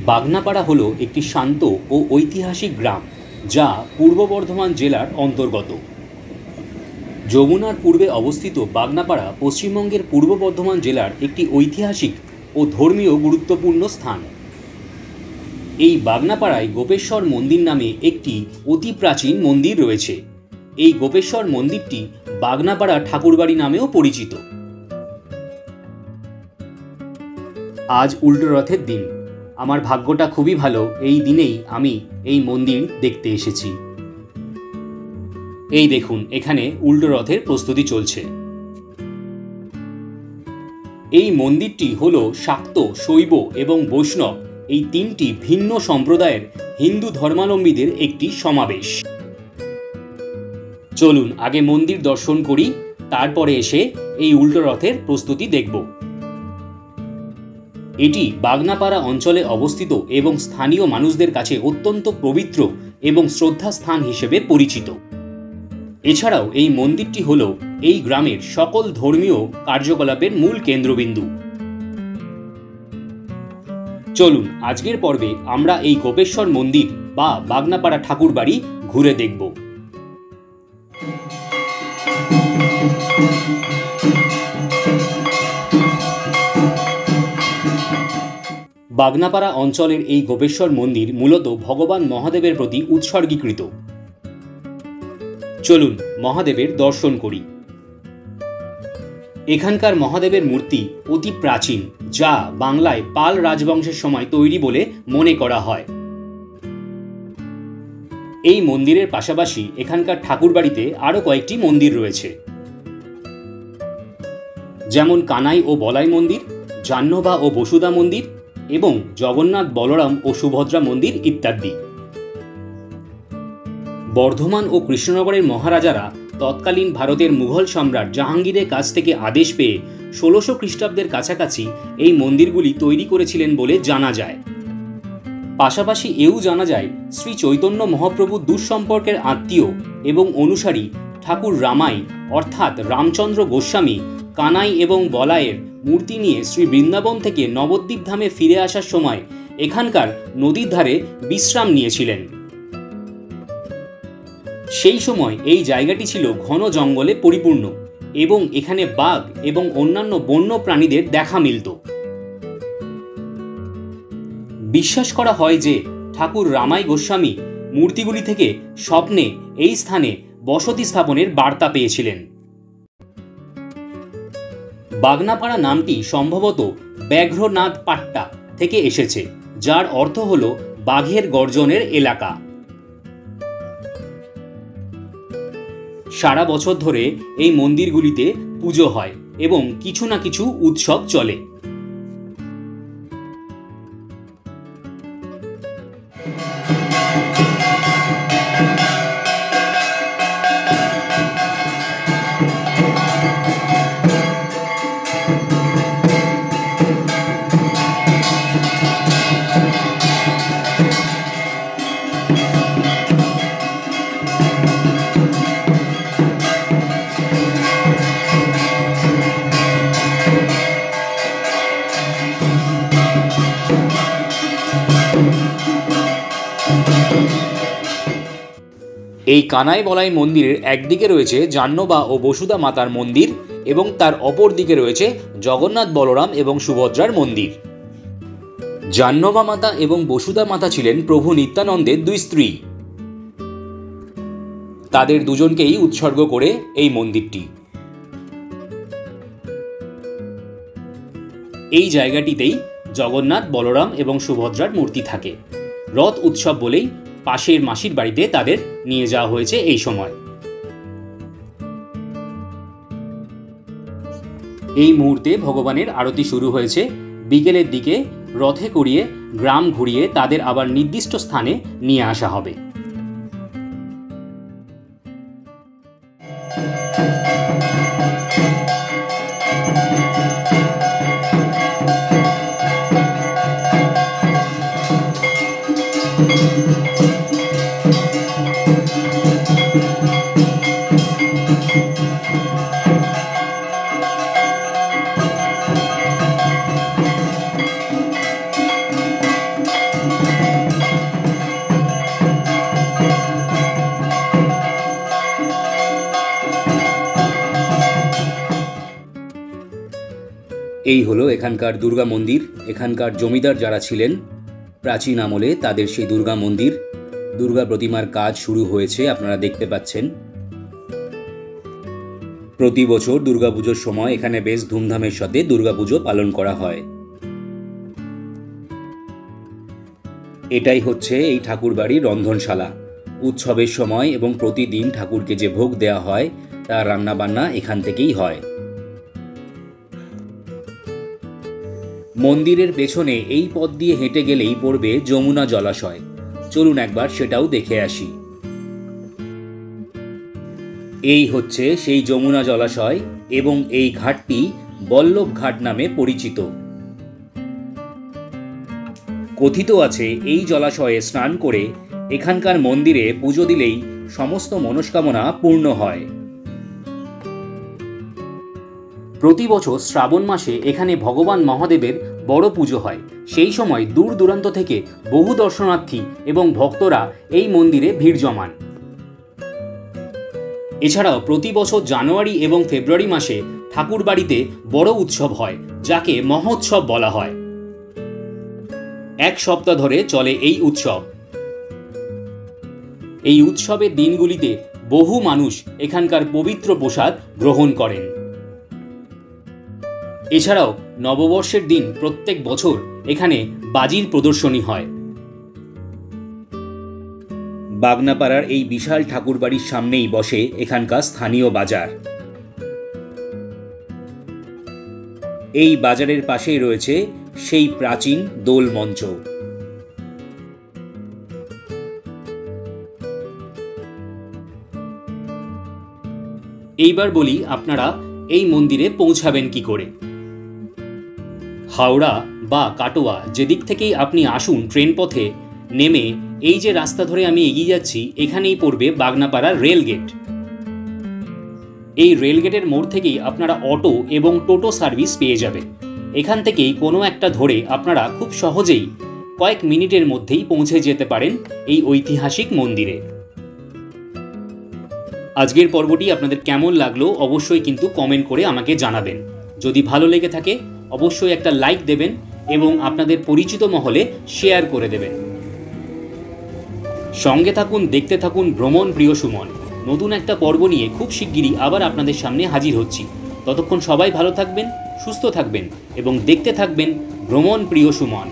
বাগনাপাড়া হলো একটি শান্ত ও ঐতিহাসিক গ্রাম যা পূর্ব বর্ধমান জেলার অন্তর্গত। যমুনার পূর্বে অবস্থিত বাগনাপাড়া পশ্চিমবঙ্গের পূর্ব বর্ধমান জেলার একটি ঐতিহাসিক ও ধর্মীয় গুরুত্বপূর্ণ স্থান। এই বাগনাপাড়ায় গোপেশ্বর মন্দির নামে একটি অতি প্রাচীন মন্দির রয়েছে। এই গোপেশ্বর মন্দিরটি বাগনাপাড়া ঠাকুরবাড়ি নামেও পরিচিত। আজ উল্টো রথের দিন। আমার ভাগ্যটা খুবই ভালো, এই দিনেই আমি এই মন্দির দেখতে এসেছি। এই দেখুন, এখানে উল্টো রথের প্রস্তুতি চলছে। এই মন্দিরটি হল শাক্ত, শৈব এবং বৈষ্ণব এই তিনটি ভিন্ন সম্প্রদায়ের হিন্দু ধর্মাবলম্বীদের একটি সমাবেশ। চলুন আগে মন্দির দর্শন করি, তারপরে এসে এই উল্টো রথের প্রস্তুতি দেখব। এটি বাগনাপাড়া অঞ্চলে অবস্থিত এবং স্থানীয় মানুষদের কাছে অত্যন্ত পবিত্র এবং শ্রদ্ধাস্থান হিসেবে পরিচিত। এছাড়াও এই মন্দিরটি হল এই গ্রামের সকল ধর্মীয় কার্যকলাপের মূল কেন্দ্রবিন্দু। চলুন আজকের পর্বে আমরা এই গোপেশ্বর মন্দির বা বাগনাপাড়া ঠাকুরবাড়ি ঘুরে দেখব। বাগনাপাড়া অঞ্চলের এই গোপেশ্বর মন্দির মূলত ভগবান মহাদেবের প্রতি উৎসর্গীকৃত। চলুন মহাদেবের দর্শন করি। এখানকার মহাদেবের মূর্তি অতি প্রাচীন, যা বাংলায় পাল রাজবংশের সময় তৈরি বলে মনে করা হয়। এই মন্দিরের পাশাপাশি এখানকার ঠাকুরবাড়িতে আরও কয়েকটি মন্দির রয়েছে, যেমন কানাই ও বলাই মন্দির, জাহ্নবা ও বসুধা মন্দির এবং জগন্নাথ, বলরাম ও সুভদ্রা মন্দির ইত্যাদি। বর্ধমান ও কৃষ্ণনগরের মহারাজারা তৎকালীন ভারতের মুঘল সম্রাট জাহাঙ্গীরের কাছ থেকে আদেশ পেয়ে ১৬০০ খ্রিস্টাব্দের কাছাকাছি এই মন্দিরগুলি তৈরি করেছিলেন বলে জানা যায়। পাশাপাশি এও জানা যায় শ্রী চৈতন্য মহাপ্রভুর দুঃসম্পর্কের আত্মীয় এবং অনুসারী ঠাকুর রামাই অর্থাৎ রামচন্দ্র গোস্বামী কানাই এবং বলাইয়ের মূর্তি নিয়ে শ্রী বৃন্দাবন থেকে নবদ্বীপ ধামে ফিরে আসার সময় এখানকার নদীর ধারে বিশ্রাম নিয়েছিলেন। সেই সময় এই জায়গাটি ছিল ঘন জঙ্গলে পরিপূর্ণ এবং এখানে বাঘ এবং অন্যান্য বন্য প্রাণীদের দেখা মিলত। বিশ্বাস করা হয় যে ঠাকুর রামাই গোস্বামী মূর্তিগুলি থেকে স্বপ্নে এই স্থানে বসতি স্থাপনের বার্তা পেয়েছিলেন। বাগনাপাড়া নামটি সম্ভবত ব্যাঘ্রনাদ পাট্টা থেকে এসেছে, যার অর্থ হল বাঘের গর্জনের এলাকা। সারা বছর ধরে এই মন্দিরগুলিতে পুজো হয় এবং কিছু না কিছু উৎসব চলে। এই কানাই বলাই মন্দিরের একদিকে রয়েছে জাহ্নবা ও বসুধা মাতার মন্দির এবং তার অপর দিকে রয়েছে জগন্নাথ, বলরাম এবং সুভদ্রার মন্দির। জাহ্নবা মাতা এবং বসুধা মাতা ছিলেন প্রভু নিত্যানন্দের দুই স্ত্রী। তাদের দুজনকেই উৎসর্গ করে এই মন্দিরটি। এই জায়গাটিতেই জগন্নাথ, বলরাম এবং সুভদ্রার মূর্তি থাকে। রথ উৎসব বলেই পাশের মাসির বাড়িতে তাদের নিয়ে যাওয়া হয়েছে এই সময়। এই মুহূর্তে ভগবানের আরতি শুরু হয়েছে। বিকেলের দিকে রথে করিয়ে গ্রাম ঘুরিয়ে তাদের আবার নির্দিষ্ট স্থানে নিয়ে আসা হবে। এই হলো এখানকার দুর্গা মন্দির। এখানকার জমিদার যারা ছিলেন প্রাচীন আমলে, তাদের সেই দুর্গা মন্দির। দুর্গা প্রতিমার কাজ শুরু হয়েছে, আপনারা দেখতে পাচ্ছেন। প্রতি বছর দুর্গাপুজোর সময় এখানে বেশ ধুমধামের সাথে দুর্গাপুজো পালন করা হয়। এটাই হচ্ছে এই ঠাকুরবাড়ির রন্ধনশালা। উৎসবের সময় এবং প্রতিদিন ঠাকুরকে যে ভোগ দেওয়া হয় তার রান্নাবান্না এখান থেকেই হয়। মন্দিরের পেছনে এই পথ দিয়ে হেঁটে গেলেই পড়বে যমুনা জলাশয়। চলুন একবার সেটাও দেখে আসি। এই হচ্ছে সেই যমুনা জলাশয় এবং এই ঘাটটি বল্লভ ঘাট নামে পরিচিত। কথিত আছে এই জলাশয়ে স্নান করে এখানকার মন্দিরে পুজো দিলেই সমস্ত মনস্কামনা পূর্ণ হয়। প্রতি বছর শ্রাবণ মাসে এখানে ভগবান মহাদেবের বড় পুজো হয়। সেই সময় দূর দূরান্ত থেকে বহু দর্শনার্থী এবং ভক্তরা এই মন্দিরে ভিড় জমান। এছাড়াও প্রতি বছর জানুয়ারি এবং ফেব্রুয়ারি মাসে ঠাকুর বাড়িতে বড় উৎসব হয়, যাকে মহোৎসব বলা হয়। এক সপ্তাহ ধরে চলে এই উৎসব। এই উৎসবের দিনগুলিতে বহু মানুষ এখানকার পবিত্র প্রসাদ গ্রহণ করেন। এছাড়াও নববর্ষের দিন প্রত্যেক বছর এখানে বাজির প্রদর্শনী হয়। বাগনাপাড়ার এই বিশাল ঠাকুরবাড়ির সামনেই বসে এখানকার স্থানীয় বাজার। এই বাজারের পাশেই রয়েছে সেই প্রাচীন দোল মঞ্চ। এইবার বলি আপনারা এই মন্দিরে পৌঁছাবেন কি করে। হাওড়া বা কাটোয়া যেদিক থেকেই আপনি আসুন ট্রেন পথে নেমে এই যে রাস্তা ধরে আমি এগিয়ে যাচ্ছি, এখানেই পড়বে বাগনাপাড়া রেলগেট। এই রেলগেটের মোড় থেকেই আপনারা অটো এবং টোটো সার্ভিস পেয়ে যাবেন। এখান থেকেই কোনো একটা ধরে আপনারা খুব সহজেই কয়েক মিনিটের মধ্যেই পৌঁছে যেতে পারেন এই ঐতিহাসিক মন্দিরে। আজকের পর্বটি আপনাদের কেমন লাগলো অবশ্যই কিন্তু কমেন্ট করে আমাকে জানাবেন। যদি ভালো লেগে থাকে অবশ্যই একটা লাইক দেবেন এবং আপনাদের পরিচিত মহলে শেয়ার করে দেবেন। সঙ্গে থাকুন, দেখতে থাকুন ভ্রমণ প্রিয় সুমন। নতুন একটা পর্ব নিয়ে খুব শিগগিরই আবার আপনাদের সামনে হাজির হচ্ছি। ততক্ষণ সবাই ভালো থাকবেন, সুস্থ থাকবেন এবং দেখতে থাকবেন ভ্রমণ প্রিয় সুমন।